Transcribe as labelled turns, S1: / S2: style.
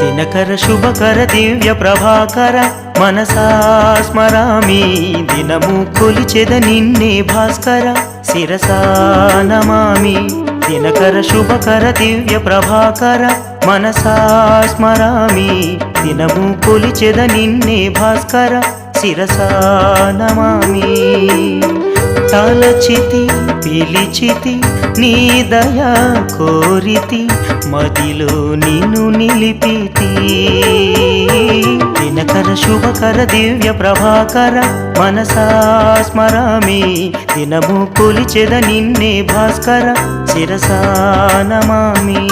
S1: దినకర శుభకర దివ్య ప్రభాకర మనసా స్మరామి దినము కొలిచెద నిన్నే భాస్కర శిరసా నమామి దినకర శుభకర దివ్య ప్రభాకర మనసా స్మరామి దినము కొలిచెద నిన్నే భాస్కర శిరసా నమామి తలచితి పిలిచితి నీ దయా కోరితి మదిలో నిన్ను నిలిపితి దినకర శుభకర దివ్య ప్రభాకర మనసా స్మరామి దినము కొలిచెద నిన్నే భాస్కర శిరసా నమామి